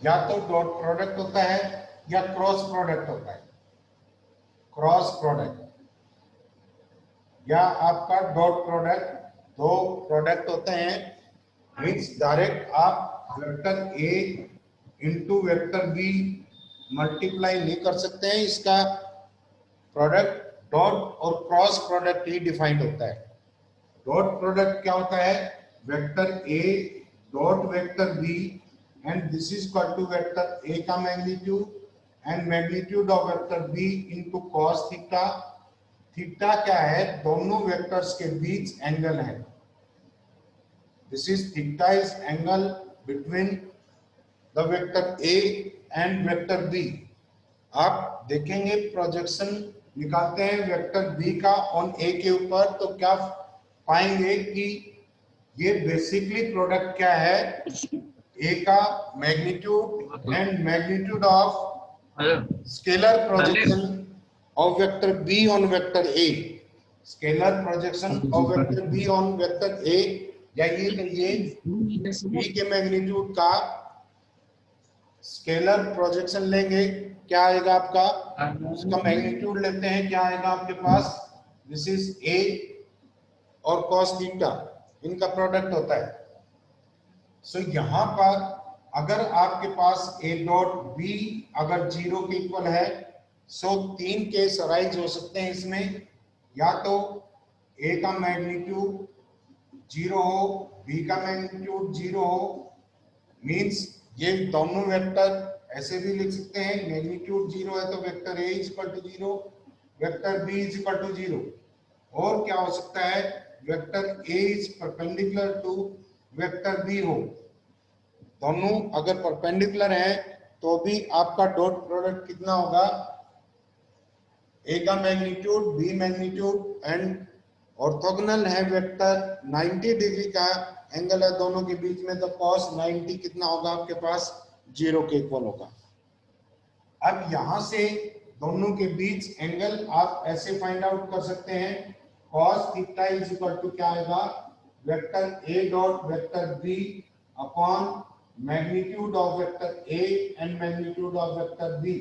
या तो dot product होता है या क्रॉस प्रोडक्ट होता है, क्रॉस प्रोडक्ट या आपका डॉट प्रोडक्ट, दो प्रोडक्ट होते हैं, मीन्स डायरेक्ट आप vector A into vector B multiply नहीं कर सकते हैं, इसका प्रोडक्ट डॉट और क्रॉस प्रोडक्ट ही डिफाइंड होता है। डॉट प्रोडक्ट क्या होता है, vector A dot vector B and this is equal to vector A का magnitude and magnitude of vector B into cos theta. Theta क्या है, दोनों वेक्टर्स के बीच एंगल है। This is theta is angle between the vector A and vector B. आप देखेंगे projection निकालते हैं वेक्टर बी का ऑन ए के ऊपर, तो क्या पाएंगे कि ये बेसिकली प्रोडक्ट क्या है, ए का magnitude and magnitude of scalar projection of vector b on vector a, scalar projection of vector b on vector a, या ये कहिए b के मैग्नीट्यूड का स्केलर प्रोजेक्शन लेंगे, क्या आएगा आपका, उसका मैग्नीट्यूड लेते हैं, क्या आएगा आपके पास, दिस इज a और cos थीटा, इनका प्रोडक्ट होता है। सो यहाँ पर अगर आपके पास a डॉट b अगर 0 के इक्वल है, सो तीन केस अराइज हो सकते हैं इसमें, या तो a का मैग्नीट्यूड 0 हो, b का मैग्नीट्यूड 0 हो, मींस ये दोनों वेक्टर ऐसे भी लिख सकते हैं, मैग्नीट्यूड 0 है तो vector a is equal to 0, vector b is equal to 0, और क्या हो सकता है, vector a is perpendicular to vector b हो। दोनों अगर परपेंडिकुलर हैं तो भी आपका डॉट प्रोडक्ट कितना होगा, ए का magnitude B magnitude and orthogonal है वेक्टर, 90 डिग्री का एंगल है दोनों के बीच में, तो cos 90 कितना होगा आपके पास, 0 के इक्वल होगा। अब यहां से दोनों के बीच एंगल आप ऐसे फाइंड आउट कर सकते हैं, cos theta is equal to क्या आएगा, vector A dot vector B upon magnitude of vector A and magnitude of vector B.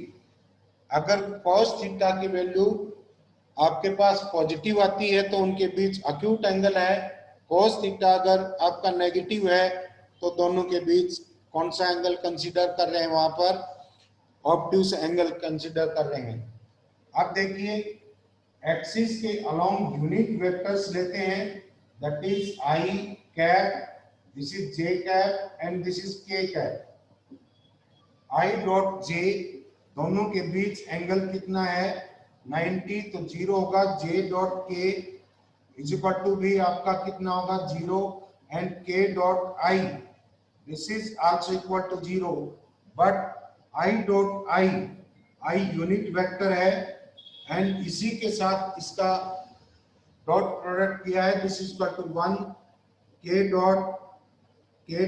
अगर cos थीटा की वैल्यू आपके पास पॉजिटिव आती है तो उनके बीच अक्यूट एंगल है, cos थीटा अगर आपका नेगेटिव है तो दोनों के बीच कौन सा एंगल कंसीडर कर रहे हैं, वहां पर ऑब्ट्यूस एंगल कंसीडर कर रहे हैं। अब देखिए एक्सिस के अलोंग यूनिट वेक्टर्स लेते हैं, that is i cap, this is j cap and this is k cap. i dot j दोनों के बीच एंगल कितना है, 90, तो 0 होगा, j dot k is equal to भी आपका कितना होगा, 0 and k dot i this is also equal to 0, but i dot i unit vector है एंड इसी के साथ इसका डॉट प्रोडक्ट किया है, this is equal to 1, k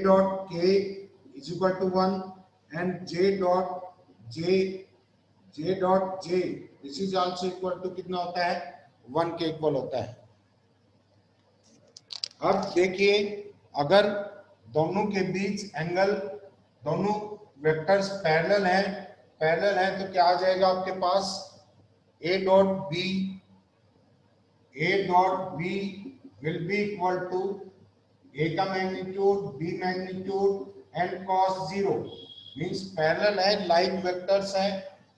dot k is equal to 1 and j dot j this is also equal to कितना होता है, 1 के इक्वल होता है। अब देखिए अगर दोनों के बीच एंगल, दोनों वेक्टर्स पैरेलल है तो क्या आ जाएगा आपके पास, a dot b will be equal to a का magnitude b magnitude and cos 0, means parallel है, लाइन वेक्टर्स है,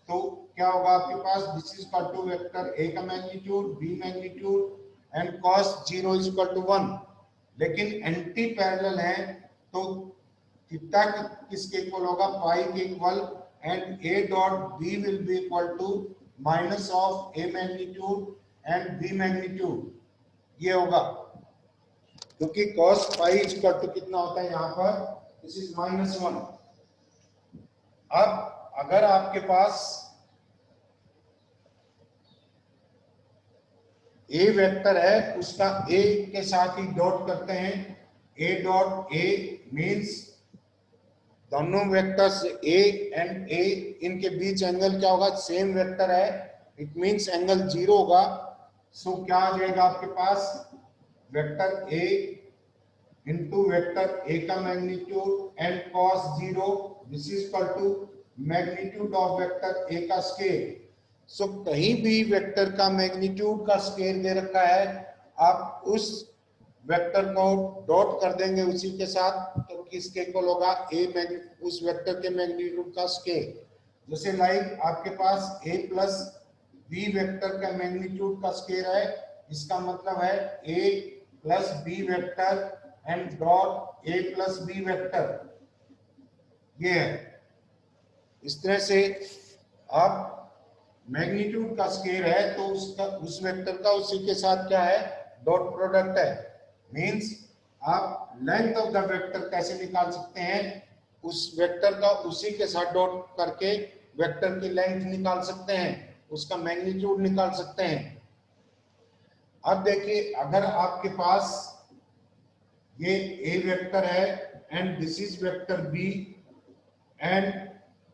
तो क्या होगा आपके पास, this is equal to vector a का magnitude b magnitude and cos 0 is equal to 1। लेकिन एंटी पैरेलल है तो थीटा किसके इक्वल होगा, पाई के equal, and a dot b will be equal to minus of a magnitude and b magnitude, ये होगा क्योंकि cos pi is equal to कितना होता है यहाँ पर, दिस इज -1। अब अगर आपके पास ए वेक्टर है, उसका ए के साथ ही डॉट करते हैं, ए डॉट ए मींस दोनों वेक्टर्स ए एंड ए, इनके बीच एंगल क्या होगा, सेम वेक्टर है, इट मींस एंगल 0 होगा। सो क्या आ जाएगा आपके पास, vector A into vector A का magnitude and cos 0, this is equal to magnitude of vector A का स्केल। सो कहीं भी वेक्टर का मैग्नीट्यूड का स्केल दे रखा है, आप उस वेक्टर को डॉट कर देंगे उसी के साथ, तो किसके इक्वल होगा? उस वेक्टर के मैग्नीट्यूड का स्केल। जैसे लाइक आपके पास a प्लस बी वेक्टर का मैग्नीट्यूड का स्केल है, इसका मतलब है a plus B vector and dot a plus B vector, ये है। इस तरह से आप मैग्नीट्यूड का स्केल है तो उसका उस वेक्टर का उसी के साथ क्या है? डॉट प्रोडक्ट है। मींस आप लेंथ ऑफ द वेक्टर कैसे निकाल सकते हैं? उस वेक्टर का उसी के साथ डॉट करके वेक्टर की लेंथ निकाल सकते हैं, उसका मैग्नीट्यूड निकाल सकते हैं। अब देखिए, अगर आपके पास ये ए वेक्टर है and this is vector B and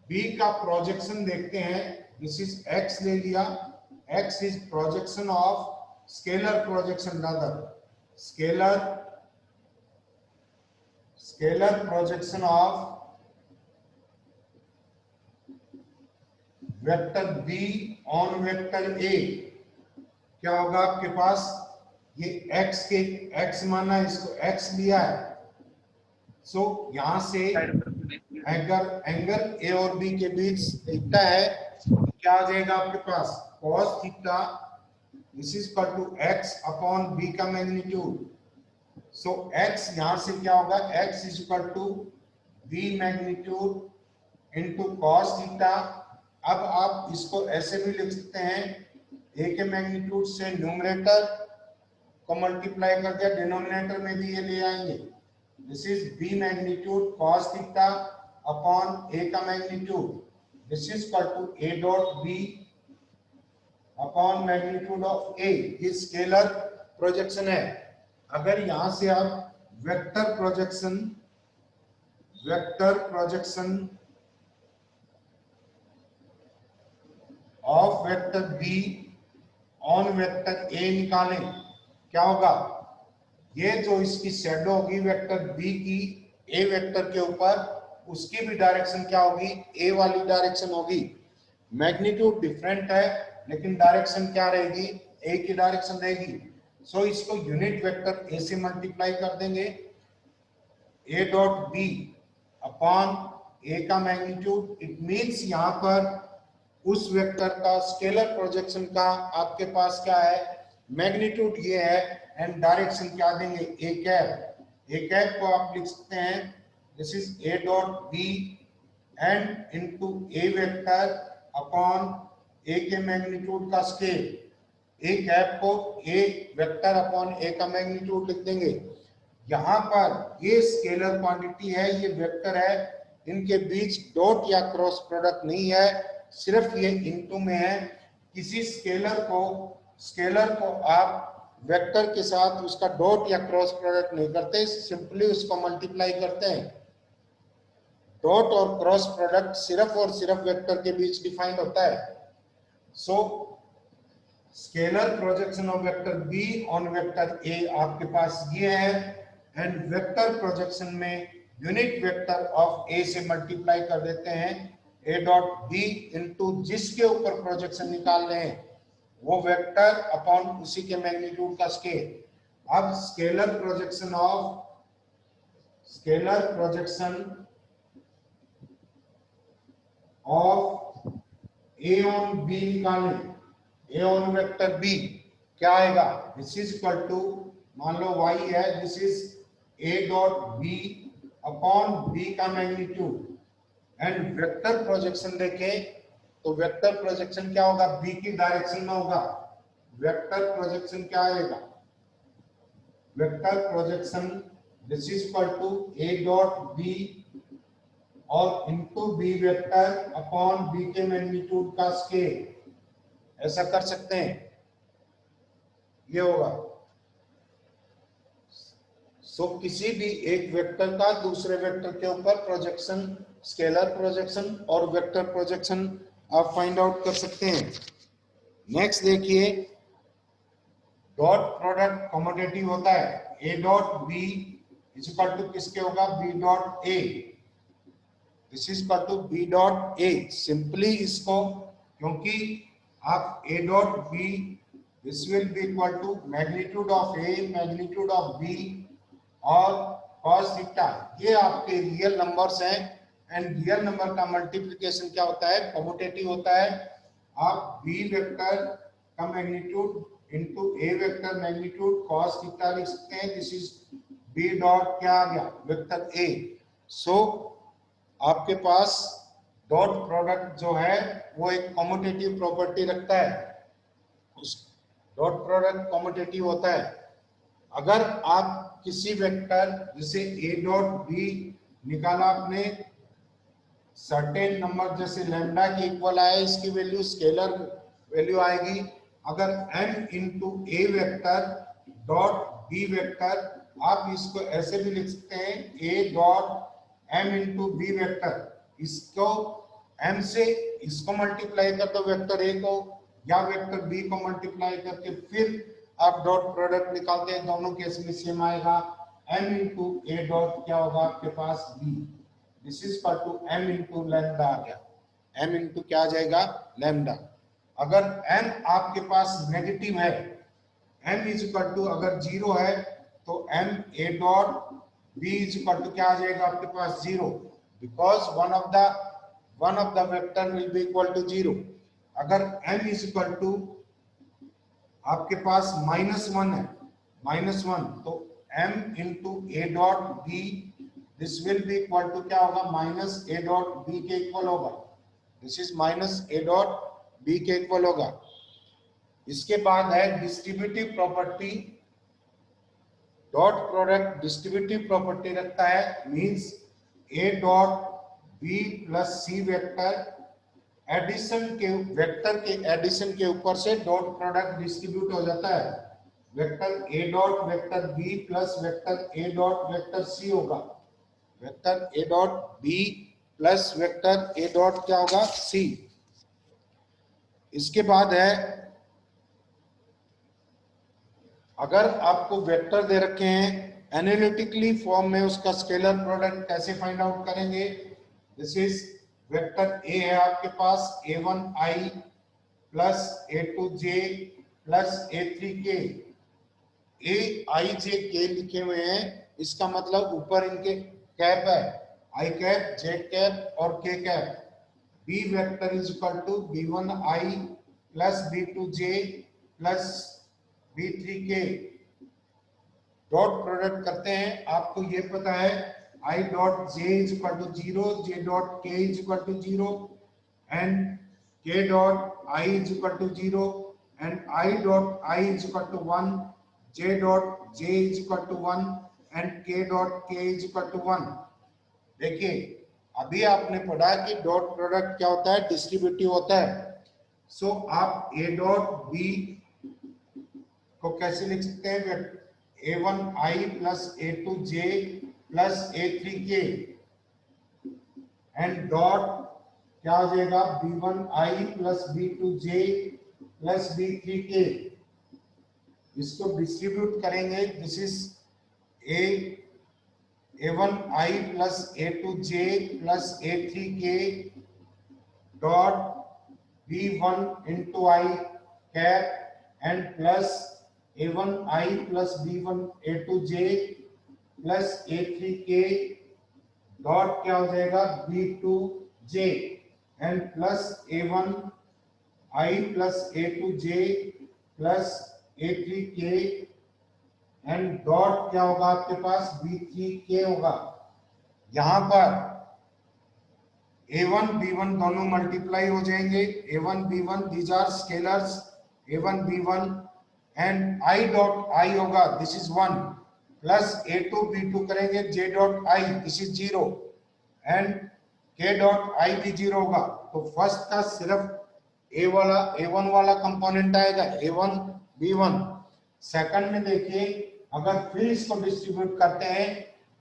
B का प्रोजेक्शन देखते हैं, दिस इज एक्स ले लिया, X is projection of scalar projection, rather scalar projection of vector B on vector A. क्या होगा आपके पास? ये एक्स के एक्स माना, इसको एक्स लिया है, सो यहां से एंगल ए और बी के बीच थीटा है, क्या आ जाएगा आपके पास? cos theta, this is equal to x upon b का मैग्नीट्यूड। सो x यहां से क्या होगा? x is equal to b magnitude into cos theta. अब आप इसको ऐसे भी लिख सकते हैं, a के मैग्नीट्यूड से न्यूमरेटर को मल्टीप्लाई कर दिया, डिनोमिनेटर में भी ये ले आएंगे, this is b magnitude cos theta upon a का magnitude, this is equal to a dot b upon magnitude of a। ये स्केलर प्रोजेक्शन है। अगर यहां से आप vector projection of vector b on vector a निकालें, क्या होगा? ये जो इसकी शैडो होगी वेक्टर b की a वेक्टर के ऊपर, उसकी भी डायरेक्शन क्या होगी? ए वाली डायरेक्शन होगी। मैग्नीट्यूड डिफरेंट है लेकिन डायरेक्शन क्या रहेगी? ए की डायरेक्शन रहेगी। सो इसको यूनिट वेक्टर ए से मल्टीप्लाई कर देंगे, ए डॉट बी अपॉन ए का मैग्नीट्यूड। इट मींस यहाँ पर उस वेक्टर का स्केलर प्रोजेक्शन का आपके पास क्या है? मैग्नीट्यूड ये है एंड डायरेक्शन क्या देंगे? A cap. ए कैप को आप लिख सकते हैं, this is a dot b and into a vector upon a के मैग्नीट्यूड का स्केल। a कैप को a वेक्टर अपॉन a का मैग्नीट्यूड लिख देंगे। यहाँ पर ये स्केलर क्वांटिटी है, ये वेक्टर है, इनके बीच डॉट या क्रॉस प्रोडक्ट नहीं है, सिर्फ ये इनटू में है। किसी स्केलर को आप वेक्टर के साथ उसका डॉट या क्रॉस प्रोडक्ट नहीं करते, सिंपली उसको मल्टीप्लाई करते हैं। डॉट और क्रॉस प्रोडक्ट सिर्फ और सिर्फ वेक्टर के बीच डिफाइंड होता है। So scalar projection of vector B on vector ए आपके पास ये है, एंड वेक्टर प्रोजेक्शन में यूनिट वेक्टर ऑफ ए से मल्टीप्लाई कर देते हैं, ए डॉट बी इनटू जिसके ऊपर प्रोजेक्शन निकाल रहे हैं वो वेक्टर अपॉन उसी के मैग्नीट्यूड का स्केल। अब scalar projection of A on B निकालें, ए ऑन वेक्टर बी क्या आएगा? दिस इज इक्वल टू, मान लो y है, this is A dot B upon B का मैग्नीट्यूड, एंड वेक्टर प्रोजेक्शन देखें तो वेक्टर प्रोजेक्शन क्या होगा? बी की डायरेक्शन में होगा। वेक्टर प्रोजेक्शन क्या आएगा? Vector projection this is equal to A dot B और into B vector upon B के मैग्नीट्यूड का स्केल। ऐसा कर सकते हैं, ये होगा। सो किसी भी एक वेक्टर का दूसरे वेक्टर के ऊपर प्रोजेक्शन, स्केलर प्रोजेक्शन और वेक्टर प्रोजेक्शन आप फाइंड आउट कर सकते हैं। नेक्स्ट देखिए, डॉट प्रोडक्ट कमोटेटिव होता है। A dot B is equal to किसके होगा, B dot A, this is equal to B dot A. Simply इसको, क्योंकि आप A dot B, this will be equal to magnitude of A magnitude of B और cos theta, ये आपके real numbers हैं। And real number का multiplication क्या होता है, कम्यूटेटिव होता है। आप बी वेक्टर का magnitude into A vector magnitude cos theta लिख सकते हैं। दिस इज बी डॉट क्या आ गया, वेक्टर ए। सो आपके पास डॉट प्रोडक्ट जो है वो एक कम्यूटेटिव प्रॉपर्टी रखता है, उस डॉट प्रोडक्ट कम्यूटेटिव होता है। अगर आप किसी वेक्टर जैसे ए डॉट बी निकाला आपने, सर्टेन नंबर जैसे लैम्डा के इक्वल आया, इसकी वैल्यू स्केलर वैल्यू आएगी। अगर m into A vector dot B vector, आप इसको ऐसे भी लिख सकते हैं, a dot m into B vector, इसको m से इसको मल्टीप्लाई कर दो वेक्टर a को, या वेक्टर b को मल्टीप्लाई करके फिर आप डॉट प्रोडक्ट निकालते हैं, दोनों केस में सेम आएगा। m इंटू ए डॉट क्या होगा आपके पास b, this is equal to m into lambda आ गया, m इंटू क्या आ जाएगा, लैम्डा। अगर m आपके पास नेगेटिव है, m इज इक्वल टू अगर 0 है तो m a dot b is equal to क्या आ जाएगा आपके पास 0, because one of the vector will be equal to 0। अगर m इज इक्वल टू आपके पास -1 है, -1, तो m into A dot B, this will be equal to क्या होगा, माइनस ए डॉट बी के इक्वल होगा, this is minus A dot B के इक्वल होगा। इसके बाद है distributive property. Dot product distributive property रखता है, means A dot B plus C vector addition के वेक्टर के एडिशन के ऊपर से डॉट प्रोडक्ट डिस्ट्रीब्यूट हो जाता है। Vector A dot vector B plus vector A dot vector C होगा, vector A dot B plus vector A dot क्या होगा, सी। इसके बाद है, अगर आपको वेक्टर दे रखे हैं एनालिटिकली फॉर्म में, उसका स्केलर प्रोडक्ट कैसे फाइंड आउट करेंगे। दिस इज वेक्टर ए है आपके पास, a1i plus a2j plus a3k, a i j k लिखे हुए हैं, इसका मतलब ऊपर इनके कैप है, i कैप, j कैप और k cap. b vector is equal to b1i plus b2j plus b3k। Dot product करते हैं, आपको ये पता है i dot j is equal to 0, j dot k is equal to 0 and k dot i is equal to 0 and i dot i is equal to 1, j dot j is equal to 1 and k dot k is equal to 1। देखिए अभी आपने पढ़ा कि dot product क्या होता है, distributive होता है। सो आप a डॉट b को कैसे लिख सकते हैं, a1i plus a2j plus a3k and dot क्या हो जाएगा, b1i plus b2j plus b3k। इसको डिस्ट्रीब्यूट करेंगे, this is a1i plus a2j plus a3k dot b1 into i cap and plus a1i plus b1 a2j plus a3k dot क्या हो जाएगा, b2j and plus a1i plus a2j plus a3k and dot क्या होगा आपके पास, b3k होगा। यहां पर a1 b1 दोनों मल्टीप्लाई हो जाएंगे, a1 b1 these are scalars, a1 b1 and i dot i होगा, this is 1 plus a2 b2 करेंगे, j dot i this is 0 and k dot i भी 0 होगा। तो फर्स्ट का सिर्फ a1 वाला कंपोनेंट आएगा, a1 b1। सेकंड में देखिए, अगर फिर इसको डिस्ट्रीब्यूट करते हैं,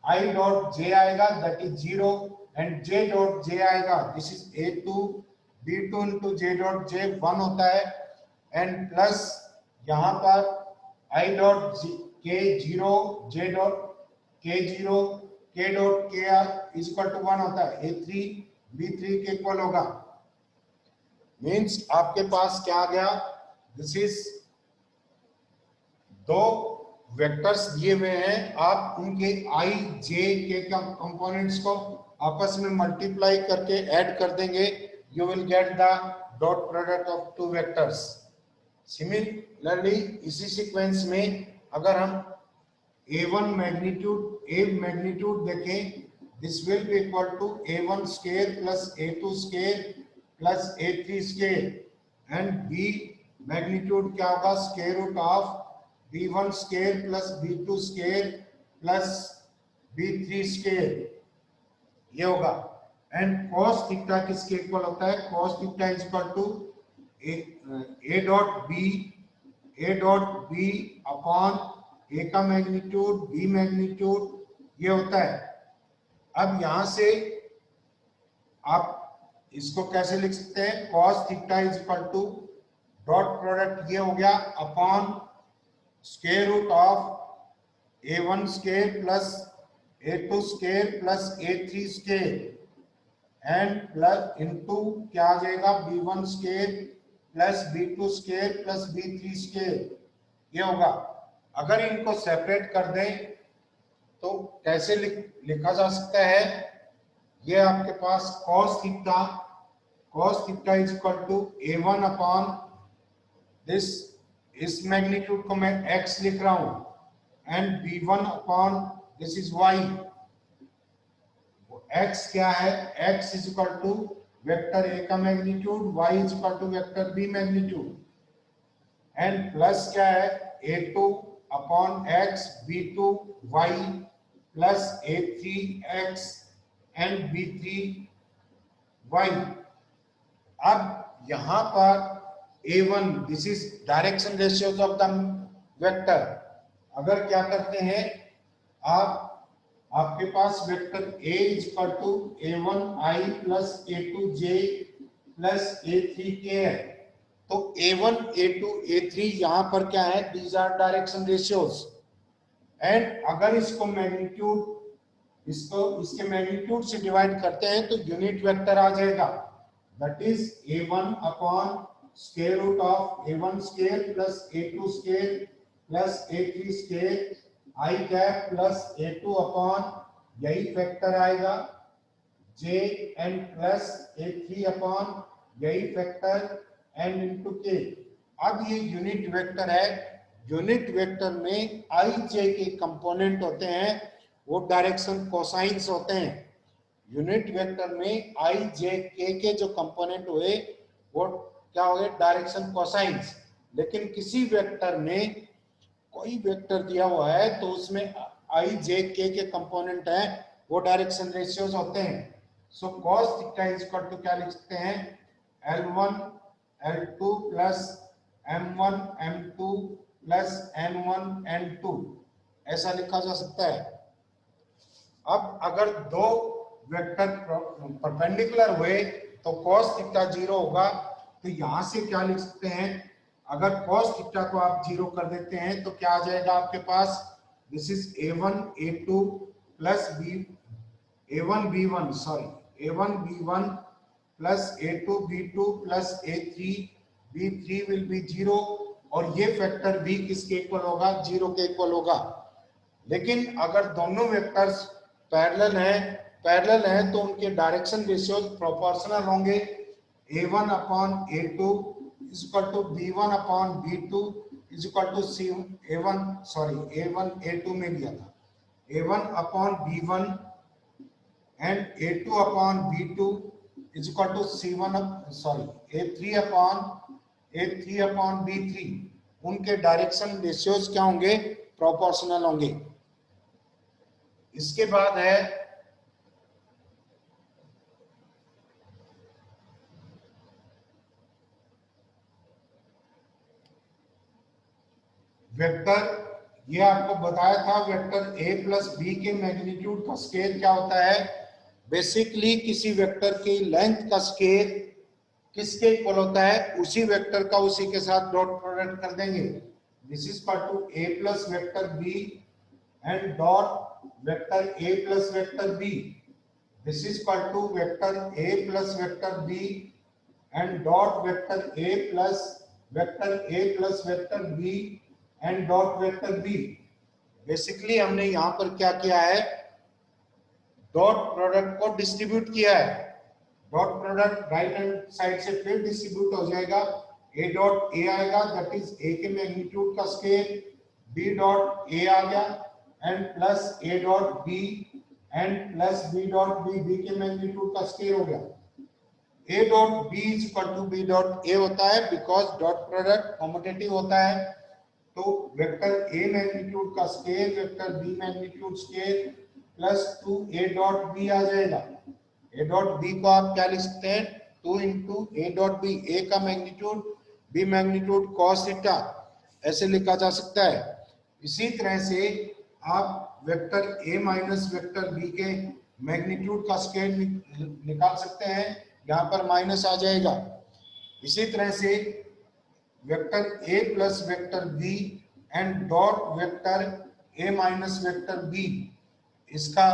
i डॉट j आएगा that is 0 and j dot j आएगा, this is a2 b2 into j dot j 1 होता है एंड प्लस यहाँ पर i dot k 0, j dot K0 K dot KR is equal to 1 होता है, A3 B3 के equal होगा। Means आपके पास क्या आ गया, दिस इज दो वेक्टर्स दिए हुए हैं, आप उनके I J के कंपोनेंट्स को आपस में मल्टीप्लाई करके ऐड कर देंगे, you will get the dot product of two vectors. Similarly इसी सीक्वेंस में अगर हम A1 मैग्नीट्यूड देखें, this will be equal to A1 square plus A2 square plus A3 square, and B magnitude क्या होगा, square root of B1 square plus B2 square plus B3 square, ये होगा। And cos theta किसके इक्वल होता है, cos theta is equal to A dot B upon A का magnitude B magnitude, ये होता है। अब यहां से आप इसको कैसे लिख सकते हैं, cos theta is equal to dot product ये हो गया upon square root of A1 square plus A2 square plus A3 square, and plus into क्या आ जाएगा, B1 square plus B2 square plus B3 square, ये होगा। अगर इनको सेपरेट कर दें तो कैसे लिखा जा सकता है, ये आपके पास cos theta is equal to A1 upon this, इस मैग्नीट्यूड को मैं x लिख रहा हूं, and B1 upon this is y। x क्या है, x is equal to vector A का magnitude, y is equal to vector B magnitude, and plus क्या है A2 upon x B2 y plus A3 x and B3 y। अब यहां पर A1 this is direction ratios of the vector. अगर क्या करते हैं आपके पास vector A is equal to A1I plus A2J plus A3K है, तो A1 A2 A3 यहां पर क्या है, these are direction ratios. And अगर इसको इसके मैग्नीट्यूड से डिवाइड करते हैं तो यूनिट वेक्टर आ जाएगा, that is A1 upon square root of A1 square plus A2 square plus A3 square I cap plus A2 upon, यही फैक्टर आएगा J N plus A3 upon, यही फैक्टर n इंटू K। अब ये unit vector है, unit vector में I J के component होते हैं, वो डायरेक्शन कोसाइंस होते हैं। यूनिट वेक्टर में I J K के जो कंपोनेंट हुए वो क्या हो गए, डायरेक्शन कोसाइंस। लेकिन किसी वेक्टर में कोई वेक्टर दिया हुआ है तो उसमें I J K के कंपोनेंट हैं, वो डायरेक्शन रेशियोज होते हैं। So cos theta is equal to क्या लिख सकते हैं, L1 L2 plus M1 M2 plus N1 N2, ऐसा लिखा जा सकता है। अब अगर दो वेक्टर परपेंडिकुलर हुए तो cos थीटा 0 होगा, तो यहां से क्या लिख सकते हैं, अगर cos थीटा को आप 0 कर देते हैं तो क्या आ जाएगा आपके पास, this is A1 A2 plus A1 B1 plus A2 B2 plus A3 B3 will be 0, और ये फैक्टर भी किसके इक्वल होगा, 0 के इक्वल होगा। लेकिन अगर दोनों वेक्टर्स पैरेलल हैं तो उनके डायरेक्शन रेशियोज प्रोपोर्शनल होंगे। A1 upon A2 is equal to B1 upon B2 is equal to A1 A2 में लिया था A1 upon B1 and A2 upon B2 is equal to A3 upon B3। उनके direction ratios क्या होंगे, proportional होंगे। इसके बाद है वेक्टर, ये आपको बताया था वेक्टर A प्लस B के मैग्नीट्यूड का स्केल क्या होता है। बेसिकली किसी वेक्टर की लेंथ का स्केल किसके इक्वल होता है, उसी वेक्टर का उसी के साथ डॉट प्रोडक्ट कर देंगे। This is equal to A plus vector B and dot vector A plus vector B. This is equal to vector A plus vector B and dot vector A plus vector B and dot vector B. Basically हमने यहाँ पर क्या किया है, dot product को distribute किया है. Dot product right hand side से फिर डिस्ट्रीब्यूट हो जाएगा. ए डॉट ए आएगा, दैट इज ए के मैग्नीट्यूड का स्केल. बी डॉट ए आ गया and plus A dot B and plus B dot B, B के मैग्नीट्यूड का स्केल हो गया. A dot B is equal to B dot A होता है बिकॉज डॉट प्रोडक्ट कॉम्युटेटिव होता है. तो वेक्टर ए मैग्नीट्यूड का square vector B magnitude scale plus 2 A dot B आ जाएगा. ए डॉट बी को आप क्या लिख सकते हैं, 2 into A dot B. A का magnitude B magnitude cos theta ऐसे लिखा जा सकता है. इसी तरह से आप vector A minus vector B के मैग्नीट्यूड का स्केल निकाल सकते हैं. यहाँ पर माइनस आ जाएगा. इसी तरह से vector A plus vector B and dot vector A minus vector B, इसका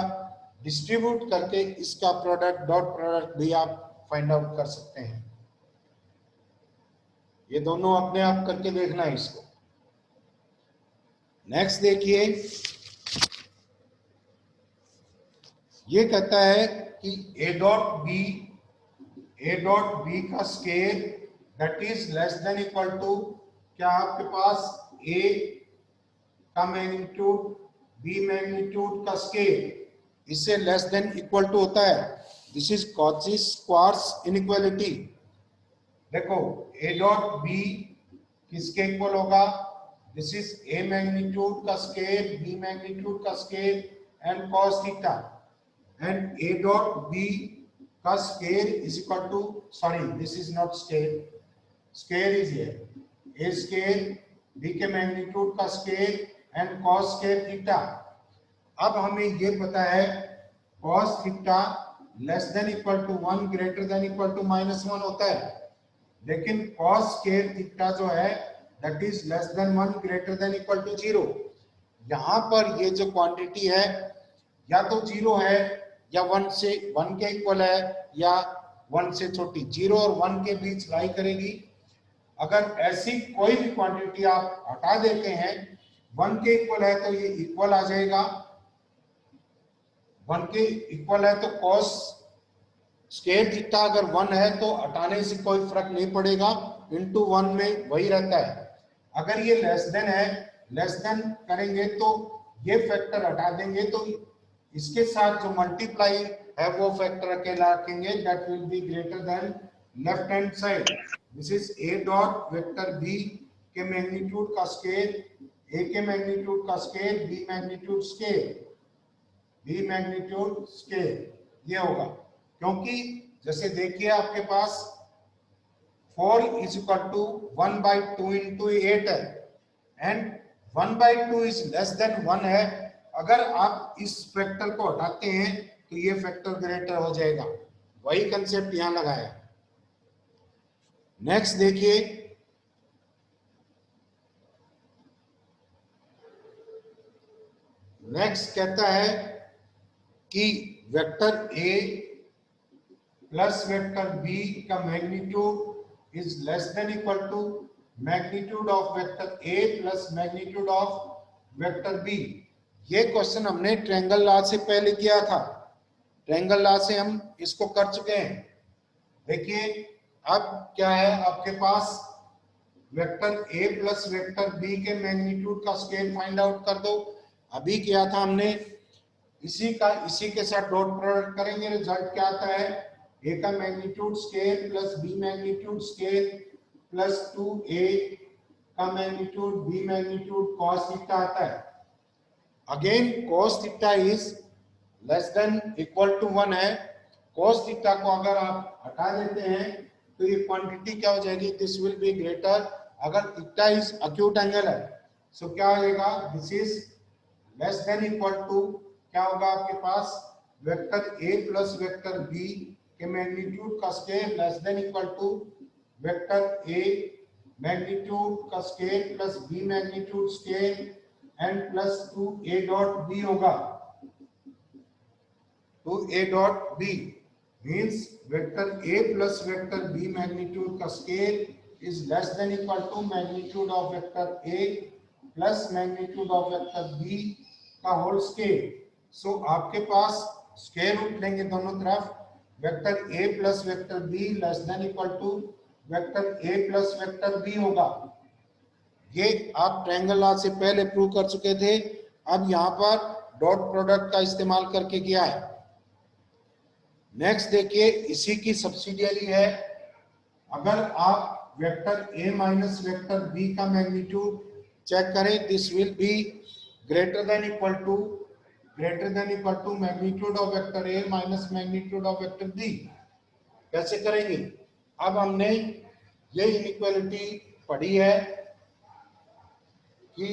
डिस्ट्रीब्यूट करके इसका प्रोडक्ट डॉट प्रोडक्ट भी आप फाइंड आउट कर सकते हैं. ये दोनों अपने आप करके देखना है इसको. नेक्स्ट देखिए, ये कहता है कि ए डॉट बी का square that is less than equal to, क्या आपके पास ए का मैग्नीट्यूड बी मैग्नीट्यूड का स्केल इससे लेस देन इक्वल टू होता है. This is Cauchy squares inequality. देखो ए डॉट बी किसके इक्वल होगा, दिस इज ए मैग्नीट्यूड का स्केल बी मैग्नीट्यूड का scale and cos theta, and A dot B का scale is equal to, sorry this is not scale, scale is here, A scale B के magnitude का scale and cos scale theta. अब हमें ये पता है cos theta less than equal to 1 greater than equal to -1 होता है, लेकिन कॉस स्केल थीटा जो है that is less than 1 greater than equal to 0. यहाँ पर ये जो क्वांटिटी है या तो 0 है या 1 से 1 के इक्वल है या 1 से छोटी. 0 और 1 के बीच लाई करेगी. अगर ऐसी कोई भी क्वांटिटी आप हटा देते हैं 1 के इक्वल है तो ये इक्वल आ जाएगा. 1 के इक्वल है तो कॉस स्केल थीटा अगर 1 है तो हटाने से कोई फर्क नहीं पड़ेगा, इनटू 1 में वही रहता है. अगर ये लेस देन है, लेस देन करेंगे तो ये फैक्टर हटा देंगे तो इसके साथ जो मल्टीप्लाई है वो फैक्टर अकेला रखेंगे, that will be greater than left hand side. This is A dot vector B के मैग्नीट्यूड का स्केल, ए के मैग्नीट्यूड का scale B magnitude scale, B magnitude scale ये होगा. क्योंकि जैसे देखिए आपके पास 4 इज इक्वल टू 1/2 इंटू 8 है एंड 1/2 इज लेस देन 1 है. अगर आप इस फैक्टर को हटाते हैं तो ये फैक्टर ग्रेटर हो जाएगा. वही कंसेप्ट यहां लगाया. नेक्स्ट देखिए, नेक्स्ट कहता है कि vector A plus vector B का magnitude is less than equal to magnitude of vector A plus magnitude of vector B. ये क्वेश्चन हमने ट्रायंगल लॉ से पहले किया था. ट्रायंगल लॉ से हम इसको कर चुके हैं. देखिए अब क्या है आपके पास, vector A plus vector B के मैग्नीट्यूड का स्केल फाइंड आउट कर दो. अभी किया था हमने, इसी के साथ डॉट प्रोडक्ट करेंगे. रिजल्ट क्या आता है, ए का magnitude scale plus B magnitude scale plus 2a का magnitude B magnitude cos theta आता है. Again cos theta is less than equal to 1 है. कॉस थीटा को अगर आप हटा देते हैं तो ये क्वांटिटी क्या हो जाएगी, दिस विल बी ग्रेटर. अगर थीटा इज एक्यूट एंगल है सो क्या होगा, this is less than equal to, क्या होगा आपके पास, vector A plus vector B के मैग्नीट्यूड का scale less than equal to vector A magnitude का scale plus B magnitude scale and plus 2a dot b होगा। 2a dot b means vector a plus vector b magnitude का scale is less than equal to magnitude of vector a plus magnitude of vector b का whole scale. So आपके पास scale root लेंगे दोनों तरफ, vector a plus vector b less than equal to vector a plus vector b होगा। ये आप triangle law से पहले प्रूव कर चुके थे, अब यहाँ पर डॉट प्रोडक्ट का इस्तेमाल करके किया है। नेक्स्ट देखिए, इसी की सब्सिडियरी है, अगर आप vector a minus vector b का मैग्नीट्यूड चेक करें, this will be greater than equal to magnitude of vector a minus magnitude of vector b। कैसे करेंगे? अब हमने ये इनइक्वालिटी पढ़ी है कि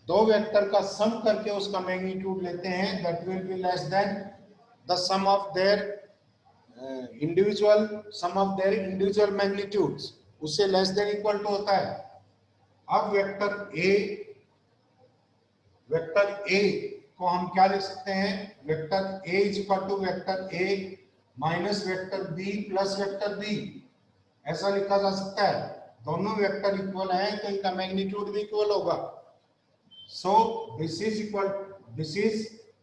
दो वेक्टर का सम करके उसका मैग्नीट्यूड लेते हैं, that will be less than the sum of their individual magnitudes, उससे लेस देन इक्वल टू होता है। अब वेक्टर ए को हम क्या लिख सकते हैं? Vector A is equal to vector A minus vector B plus vector B, ऐसा लिखा जा सकता है। दोनों वेक्टर इक्वल हैं तो इनका मैग्नीट्यूड भी इक्वल होगा। So this is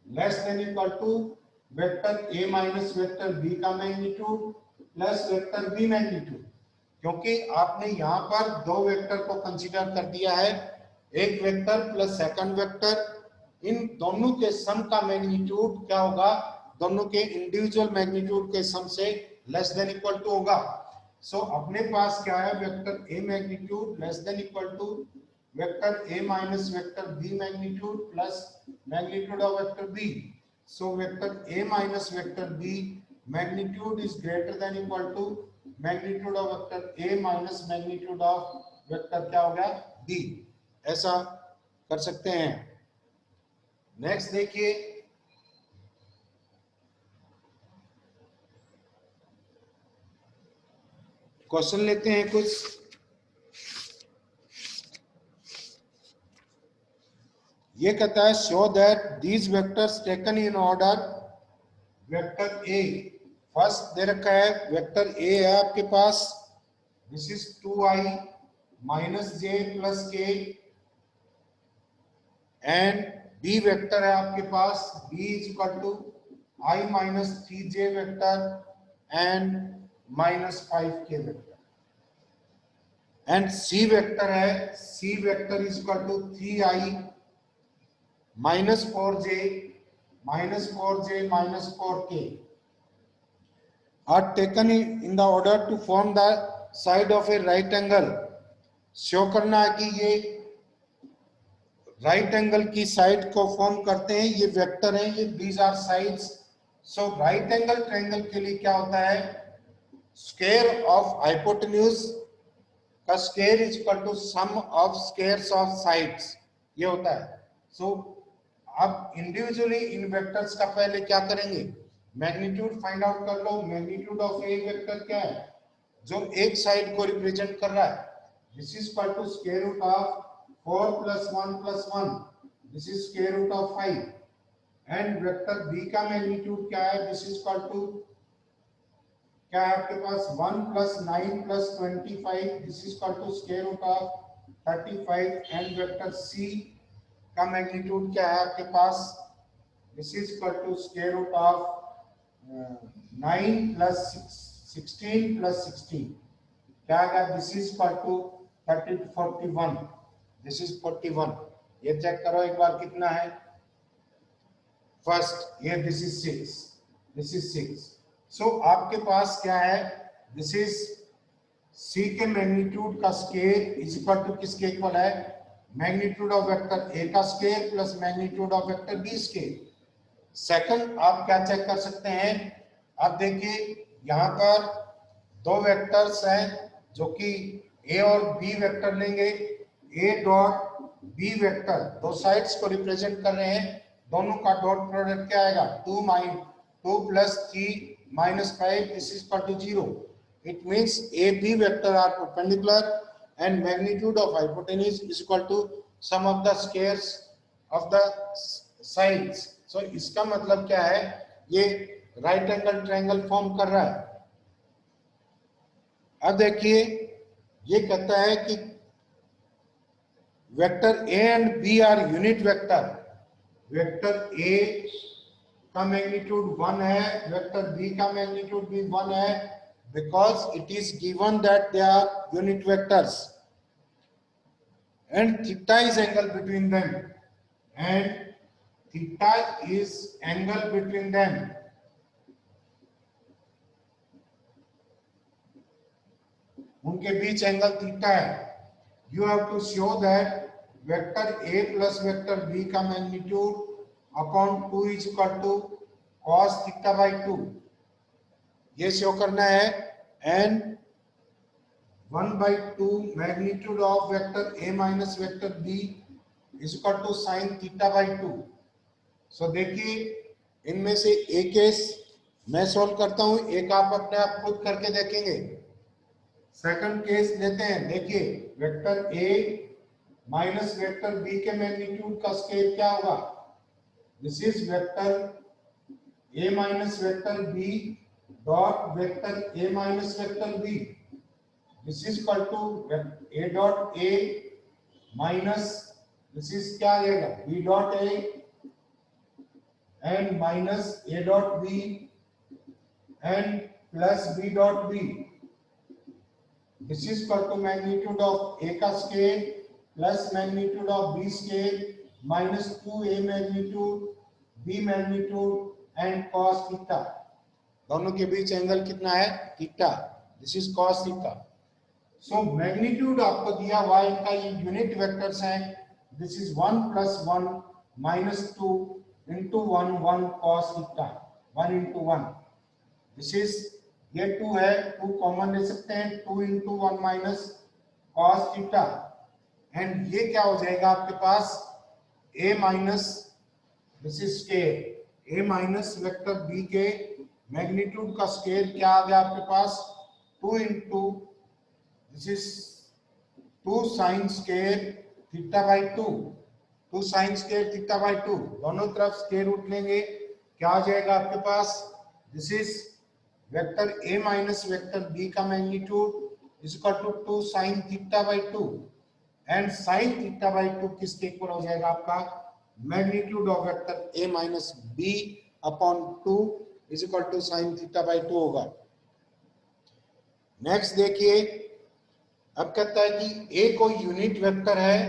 less than equal to vector a minus vector b का magnitude plus vector b magnitude, क्योंकि आपने यहाँ पर दो वेक्टर को कंसीडर कर दिया है, एक वेक्टर प्लस सेकंड वेक्टर, इन दोनों के सम का मैग्नीट्यूड क्या होगा? दोनों के इंडिविजुअल मैग्नीट्यूड के सम से लेस देन इक्वल टू होगा। सो अपने पास क्या है? Vector a magnitude less than equal to vector a minus vector b magnitude plus magnitude of vector b। So vector a minus vector b magnitude is greater than equal to magnitude of vector a minus magnitude of vector क्या हो गया? b। ऐसा कर सकते हैं। Next देखिए, question लेते हैं कुछ। ये कहता है show that these vectors taken in order, vector A first दे रखा है, वेक्टर ए है आपके पास, this is 2i minus J plus K, and B vector है आपके पास, b is equal to i minus 3j vector and minus 5k vector, and c vector है, c vector is equal to 3i minus 4j minus 4k are taken in the order to form the side of a right angle। Show करना है कि ये right angle की side को form करते हैं, ये वेक्टर हैं, ये these are sides. So right angle triangle के लिए क्या होता है? स्क्वायर ऑफ हाइपोटेन्यूज का square is equal to sum of squares of sides, ये होता है। सो अब इंडिविजुअली इन वेक्टर्स का पहले क्या करेंगे? मैग्नीट्यूड फाइंड आउट कर लो। मैग्नीट्यूड ऑफ ए वेक्टर क्या है? जो एक साइड को रिप्रेजेंट कर रहा है, this is equal to square root of 4 plus 1, this is square root of 5, and vector B का मैग्नीट्यूड क्या है? दिस इज इक्वल टू क्या है आपके पास? 1 plus 9 plus 25, this is equal to square root of 35, and vector C का magnitude क्या है आपके पास? This is equal to square root of 9 plus 16 plus 16, क्या आएगा? This is equal to 41, this is 41। ये चेक करो एक बार कितना है। फर्स्ट ये दिस इज 6। सो आपके पास क्या है? दिस इज सी के मैग्नीट्यूड का स्केल इज इक्वल टू किसके इक्वल है? मैग्नीट्यूड ऑफ वेक्टर ए का scale plus magnitude of vector B scale. Second आप क्या चेक कर सकते हैं? आप देखिए यहाँ पर दो वेक्टर्स हैं जो कि ए और बी वेक्टर लेंगे, ए डॉट बी वेक्टर दो साइड्स को रिप्रेजेंट कर रहे हैं, दोनों का डॉट प्रोडक्ट क्या आएगा? 2 plus 3 minus 5, this is equal to 0। It means A B vector are perpendicular and magnitude of hypotenuse is equal to sum of the squares of the sides. So इसका मतलब क्या है, ये राइट एंगल ट्रायंगल फॉर्म कर रहा है। अब देखिए ये कहता है कि vector A and B are unit vector. Vector A का मैग्नीट्यूड 1 है, वेक्टर बी का मैग्नीट्यूड भी 1 है, because it is given that they are unit vectors and theta is angle between them, and theta is angle between them. उनके बीच angle theta है। You have to show that vector A plus vector B का magnitude upon 2 is equal to cos theta by 2, ये show करना है। And 1/2 magnitude of vector A minus vector B is equal to sin theta by 2। सो देखिए इनमें से एक case मैं solve करता हूं, एक आप अपने आप खुद करके देखेंगे। सेकंड केस लेते हैं। देखिए vector A minus vector B के मैग्नीट्यूड का स्केल क्या होगा? This is vector A minus vector B dot vector A minus vector B। This is equal to A dot A minus this is क्या आएगा B dot A and minus A dot B and plus B dot B। This is equal to magnitude of A का scale plus magnitude of B scale minus 2A magnitude B magnitude and cos theta. दोनों के बीच angle कितना है? Theta. This is cos theta. So magnitude आपको दिया हुआ, इनका ये यूनिट वेक्टर्स हैं। This is 1 plus 1 minus 2 into 1 1 cos theta 1 into 1। This is ये 2 है, 2 कॉमन ले सकते हैं, 2 into 1 minus cos theta. And ये क्या हो जाएगा आपके पास? A minus this is scale A minus vector B के मैग्नीट्यूड का स्केल क्या आ गया आपके पास? 2 into this is 2 sine scale theta by 2, 2 sine scale theta by 2। दोनों तरफ स्केल रूट लेंगे, क्या आ जाएगा आपके पास? This is vector A minus vector B का magnitude is equal to 2 sine theta by 2 and sine theta by 2 किसके इक्वल हो जाएगा आपका? Magnitude of vector A minus B upon 2 is equal to sine theta by 2 होगा। Next देखिए, अब कहता है कि A कोई यूनिट वेक्टर है,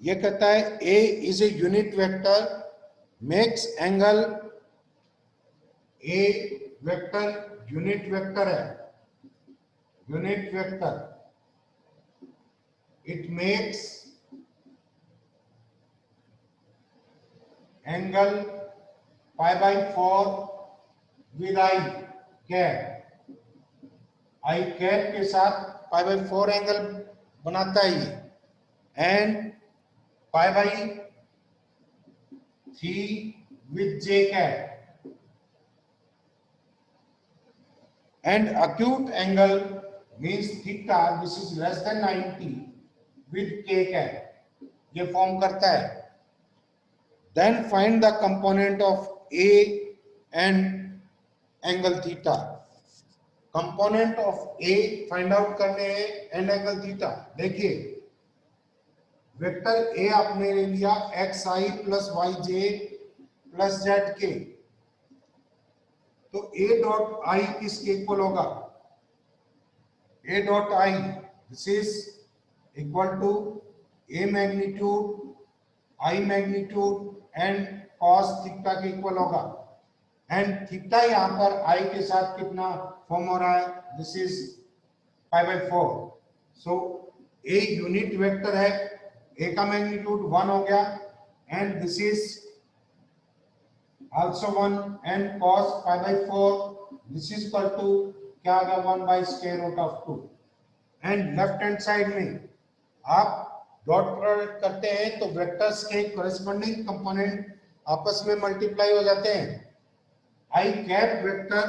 ये कहता है A is a unit vector makes angle. A vector unit vector है, unit vector, it makes angle pi by 4 with I cap. I cap के साथ पाई बाई 4 एंगल बनाता है ये, and pi by 3 with J cap. And acute angle means theta, this is less than 90 with k cap, ये form करता है। Then find the component of A and angle theta। component of A find out करने हैं and angle theta। देखिए vector A आपने ले लिया xi plus yj plus zk, तो A डॉट आई किसके इक्वल होगा? A dot I this is equal to A magnitude I magnitude and cos theta के इक्वल होगा। एंड थीटा यहाँ पर I के साथ कितना फॉर्म हो रहा है? This is pi by 4। So A unit vector है, A का मैग्नीट्यूड 1 हो गया, and this is also 1 and cos pi by 4 this is equal to क्या आ गया? 1 by square root of 2। And left hand side में आप डॉट प्रोडक्ट करते हैं तो वेक्टर्स के कॉरेस्पॉन्डिंग कंपोनेंट आपस में मल्टीप्लाई हो जाते हैं। आई कैप वेक्टर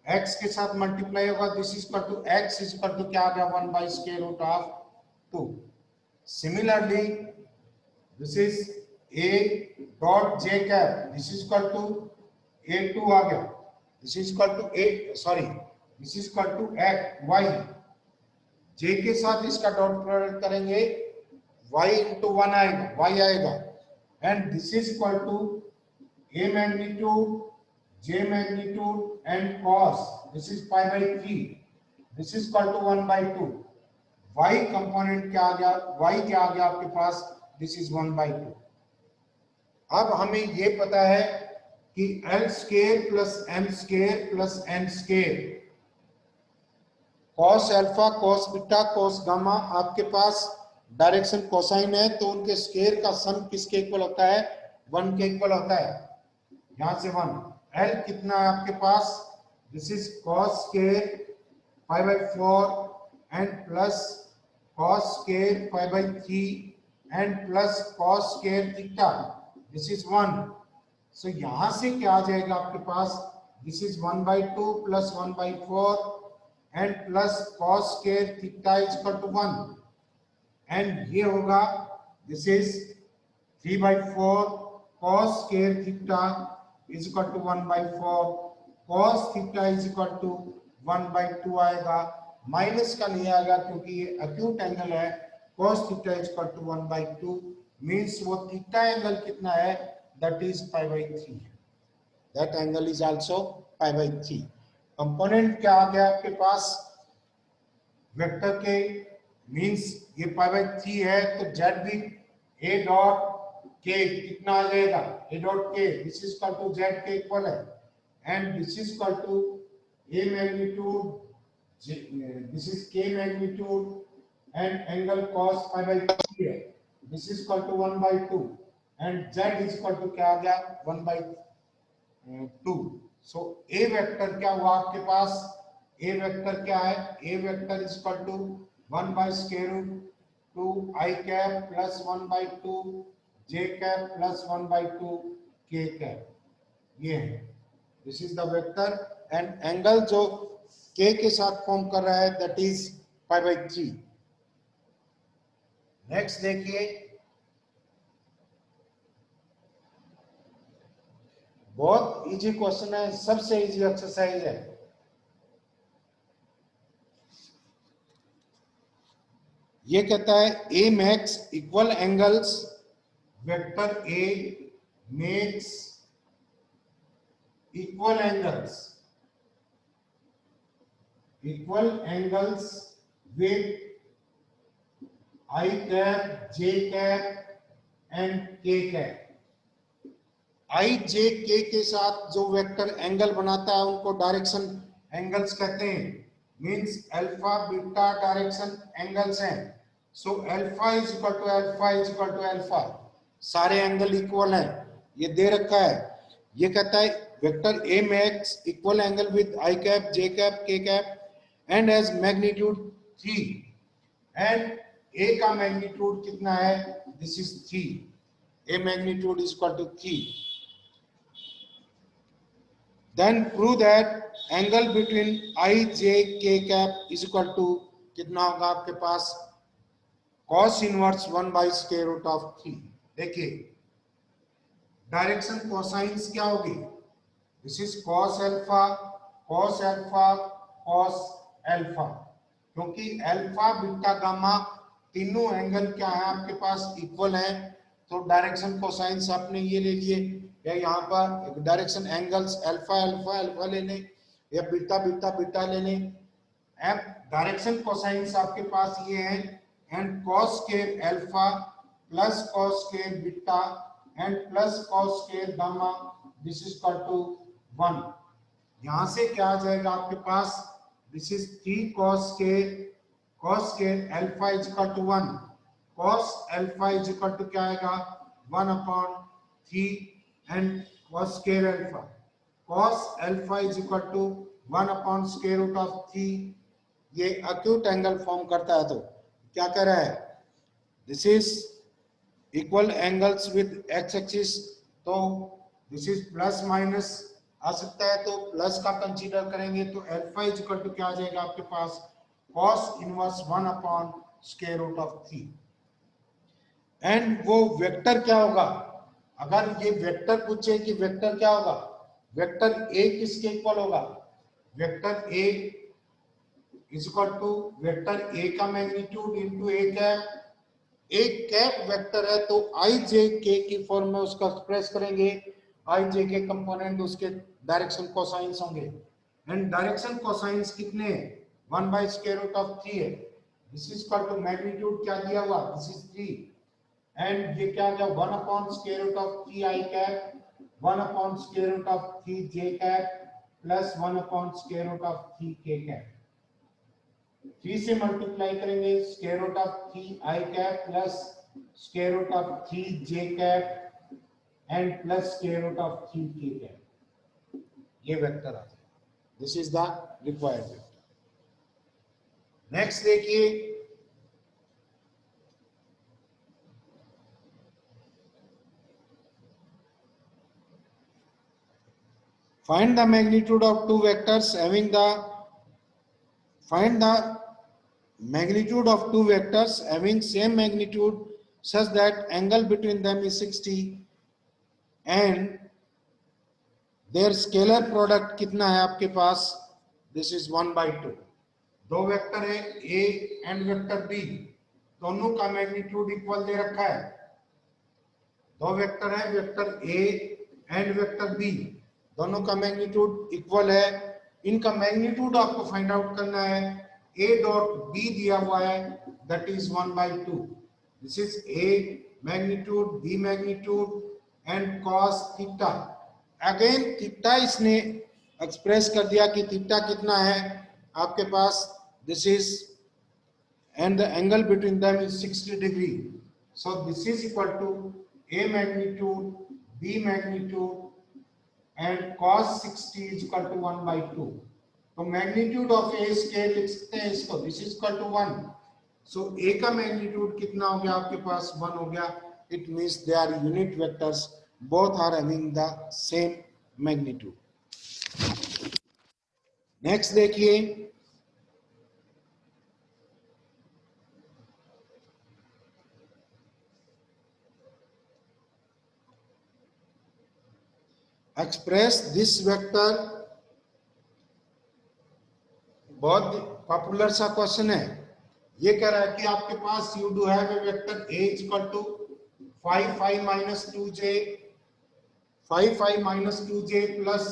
x के साथ मल्टीप्लाई होगा, this is equal to x is equal to क्या आ गया 1 by square root of 2। Similarly this is a dot j cap, this is equal to a2 आ गया, this is equal to this is equal to y, j के साथ इसका dot product करेंगे y into 1 आएगा, y आएगा, and this is equal to a magnitude j magnitude and cos, this is pi by 3, this is equal to 1 by 2, y component क्या आ गया, y क्या आ गया आपके पास, this is 1 by 2। अब हमें ये पता है कि l square plus m square plus n square, cos alpha cos beta cos gamma आपके पास डायरेक्शन कोसाइन है, तो उनके स्क्वायर का सम किसके इक्वल होता है, 1 के इक्वल होता है, यहां से 1। L कितना है आपके पास, this is cos square pi by 4 and plus cos square pi by 3 and plus cos square theta, this is 1। So यहां से क्या आ जाएगा आपके पास, this is 1 by 2 plus 1 by 4 and plus cos square theta is equal to 1, and ये होगा this is 3 by 4 cos square theta is equal to 1 by 4, cos theta is equal to 1 by 2 आएगा, माइनस का नहीं आएगा क्योंकि ये acute angle है, cos theta is equal to 1 by 2 means वो थीटा एंगल कितना है, that is pi by 3, that angle is also pi by 3। Component क्या आ गया आपके पास वेक्टर के, मींस ये pi by 3 है, तो z भी a डॉट k कितना आ जाएगा, a dot k, this is equal to z के इक्वल है, and this is equal to a magnitude, this is k magnitude and angle cos pi by 3 है, this is equal to 1 by 2 and z is equal to क्या आ गया 1 by 2। So a vector क्या हुआ आपके पास, a vector क्या है, a vector is equal to 1 by square root 2 i cap plus 1 by 2 j cap plus 1 by 2 k cap, ये है, this is the vector, and angle जो k के साथ फॉर्म कर रहा है that is pi by 3। Next देखिए, बहुत इजी क्वेश्चन है, सबसे इजी एक्सरसाइज है। ये कहता है a makes equal angles, vector A makes equal angles with I cap, J cap and K cap। I, J, K के साथ जो वेक्टर एंगल बनाता है उनको डायरेक्शन एंगल्स कहते हैं, means alpha beta direction angles हैं। So alpha is equal to alpha is equal to alpha, सारे एंगल इक्वल हैं, ये दे रखा है। ये कहता है vector A makes equal angle with I cap, J cap, K cap and has magnitude 3 and A का मैग्नीट्यूड कितना है, this is 3, A magnitude is equal to 3। Then prove that angle between I, J, K cap is equal to कितना होगा आपके पास, cos inverse 1 by square root of 3। देखिए direction cosines क्या होगी, this is cos alpha cos alpha cos alpha, क्योंकि alpha beta gamma तीनों angle क्या है आपके पास इक्वल है, तो डायरेक्शन कोसाइंस आपने ये ले लिए, या यहाँ पर direction angles alpha alpha alpha लेने या बीटा बीटा बीटा लेने। अब डायरेक्शन कोसाइंस आपके पास ये है, and cos square alpha plus cos square beta and plus cos square gamma, this is equal to 1। यहां से क्या आ जाएगा आपके पास, this is 3 cos square alpha is equal to 1, cos alpha is equal to क्या आएगा 1/3 and cos square alpha, cos alpha is equal to 1/स्क्वायर रूट ऑफ 3। ये एक्यूट एंगल फॉर्म करता है, तो क्या कह रहा है, this is equal angles with x axis, तो दिस इज प्लस माइनस आ सकता है, तो प्लस का कंसीडर करेंगे तो अल्फा इज इक्वल टू क्या आ जाएगा आपके पास, cos inverse 1 upon square root of 3। And वो वेक्टर क्या होगा, अगर ये वेक्टर पूछे कि वेक्टर क्या होगा, वेक्टर ए किसके इक्वल होगा, vector A is equal to vector A का मैग्नीट्यूड इनटू ए कैप। एक कैप वेक्टर है तो आई जे के की फॉर्म में उसका एक्सप्रेस करेंगे, आई जे के कंपोनेंट उसके डायरेक्शन कोसाइंस होंगे, एंड डायरेक्शन कोसाइंस कितने, 1 बाय स्क्वायर रूट ऑफ 3 है। This is equal to magnitude क्या दिया हुआ, दिस इज 3, एंड ये क्या गया 1 upon square root of 3 I cap, 1 upon square root of 3 J cap plus 1 upon square root of 3 K cap. 3 से multiply करेंगे square root of 3 I cap plus square root of 3 J cap and plus square root of 3 K cap. ये vector आ जाएगा, this is the required vector. Next देखिए, find the magnitude of two vectors having the find the magnitude of two vectors having same magnitude such that angle between them is 60 and their scalar product कितना है आपके पास, this is 1/2। दो vector है a and vector b, दोनों का magnitude equal दे रखा है। दो वेक्टर है, vector a and vector b, दोनों का मैग्नीट्यूड इक्वल है। इनका मैग्नीट्यूड आपको फाइंड आउट करना है। a डॉट b दिया हुआ है, that is 1/2। This is a magnitude, b magnitude and cos theta. Again theta इसने एक्सप्रेस कर दिया कि थीटा कितना है आपके पास, this is, and the angle between them is 60 degree. So this is equal to a magnitude, b magnitude and cos 60 is equal to 1/2। तो magnitude of a scale लिख सकते हैं इसको, दिस इज इक्वल टू 1। सो ए का magnitude कितना हो गया आपके पास, 1 हो गया। It means they are unit vectors, both are having the same magnitude. Next देखिए, एक्सप्रेस दिस वेक्टर, बहुत पॉपुलर सा क्वेश्चन है। ये कह रहा है कि आपके पास you do have a vector a is equal to 5 5 minus 2j, 5 5 minus 2j plus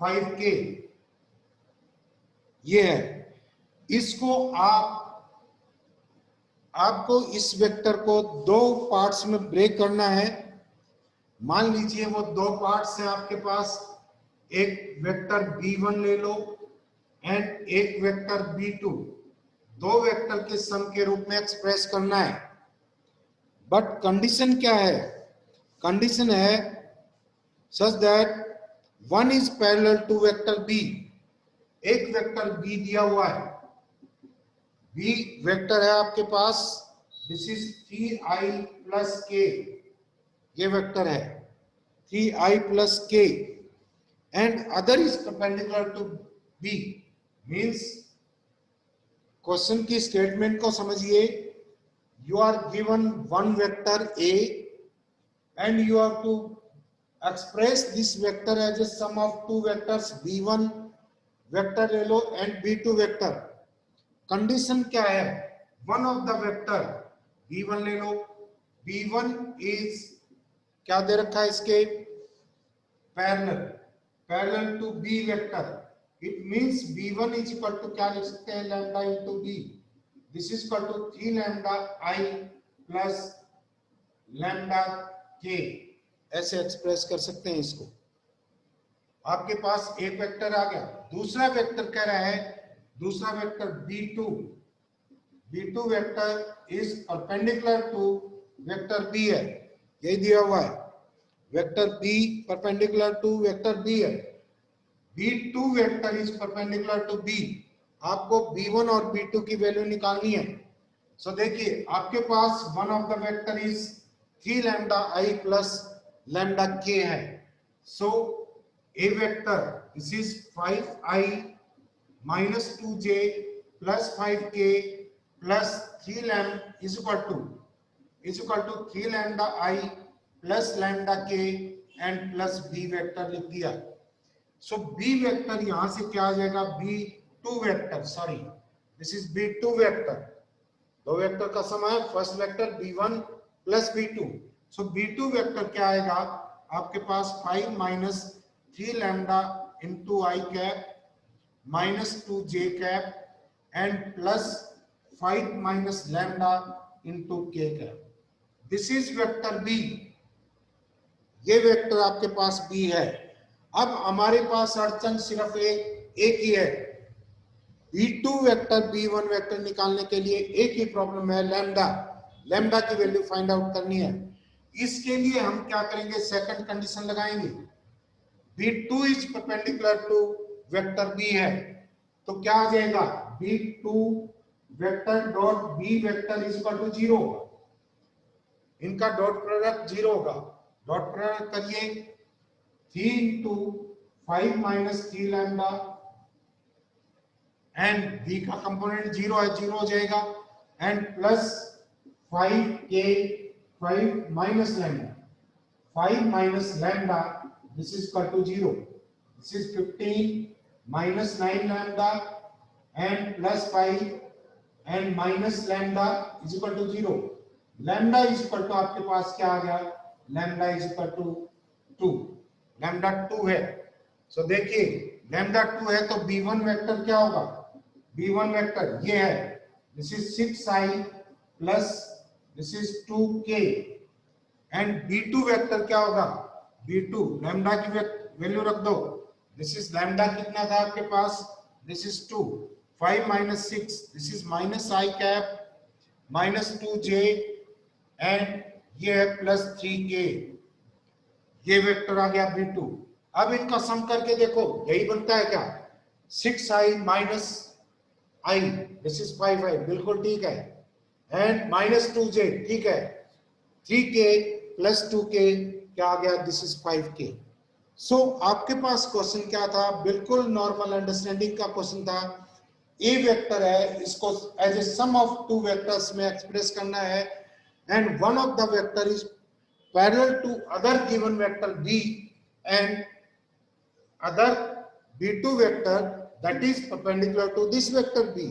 5k, ये है। इसको आपको इस वेक्टर को दो पार्ट्स में ब्रेक करना है। मान लीजिए वो दो पार्ट्स हैं आपके पास, एक वेक्टर b1 ले लो एंड एक वेक्टर b2, दो वेक्टर के सम के रूप में एक्सप्रेस करना है। बट कंडीशन क्या है, कंडीशन है such that one is parallel to vector b। एक वेक्टर b दिया हुआ है, b वेक्टर है आपके पास, this is 3i plus k, ये वेक्टर है 3i plus k and other is perpendicular to b। Means question की स्टेटमेंट को समझिए, you are given one vector a and you have to express this vector as a sum of two vectors, b1 vector ले लो and b2 vector. Condition क्या है, one of the vector b1 ले लो, b1 is क्या दे रखा है इसके, parallel to b vector. It means b1 is equal to क्या लिख सकते हैं, lambda into b। This is equal to 3 lambda i plus lambda k, ऐसे एक्सप्रेस कर सकते हैं इसको। आपके पास एक वेक्टर आ गया। दूसरा वेक्टर कह रहा है, दूसरा vector b2 vector is perpendicular to vector b है, यही दिया हुआ है। Vector b perpendicular to vector b है, b2 vector is perpendicular to b। आपको b1 और b2 की वैल्यू निकालनी है। सो देखिए आपके पास one of the vector is 3 lambda i plus lambda k है। So A vector, this is 5i minus 2j plus 5k plus 3 lambda is equal to 3 lambda I plus lambda k and plus b vector लिख दिया। सो b vector यहां से क्या आ जाएगा, b2 vector, sorry this is b2 vector, दो vector का सम है, first vector b1 plus b2। सो b2 वेक्टर क्या आएगा आपके पास 5 minus 3 lambda into I cap minus 2j cap and plus 5 minus lambda into k cap. This is vector b, ये vector आपके पास b है। अब हमारे पास अड़चन सिर्फ एक ही है, b2 वेक्टर b1 वेक्टर निकालने के लिए एक ही प्रॉब्लम है, लैम्डा की वैल्यू फाइंड आउट करनी है। इसके लिए हम क्या करेंगे, सेकंड कंडीशन लगाएंगे, b2 is perpendicular to vector b है, तो क्या आ जाएगा b2 vector dot b vector is equal to 0 होगा, इनका डॉट प्रोडक्ट 0 होगा। डॉट प्रोडक्ट करिए 3 into 5 minus 3 lambda and b का कंपोनेंट 0 है, 0 हो जाएगा and plus 5k 5 minus lambda 5 minus lambda this is equal to 0, this is 15 minus 9 lambda and plus 5 and minus lambda is equal to 0। Lambda is equal to आपके पास क्या आ गया, lambda is equal to 2, lambda 2 है। So देखिए lambda 2 है तो b1 vector क्या होगा, b1 वेक्टर ये है, this is 6i plus this is 2k and b2 vector क्या होगा, b2 लैम्डा की वैल्यू रख दो, दिस इज लैम्डा कितना था आपके पास, this is 2, 5 minus 6 this is minus i cap minus 2j and ये है प्लस 3k, ये वेक्टर आ गया b2। अब इनका सम करके देखो यही बनता है क्या, 6i minus i this is 5i बिल्कुल ठीक है एंड माइनस 2j ठीक है, 3k प्लस 2k क्या आ गया, दिस इज 5k। सो आपके पास क्वेश्चन क्या था, बिल्कुल नॉर्मल अंडरस्टैंडिंग का क्वेश्चन था। ए वेक्टर है, इसको as a sum of two vectors में एक्सप्रेस करना है and one of the vector is parallel to other given vector b and other b2 vector that is perpendicular to this vector b।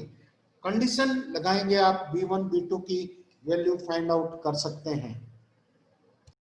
Condition लगाएंगे आप b1 b2 की value find out कर सकते हैं।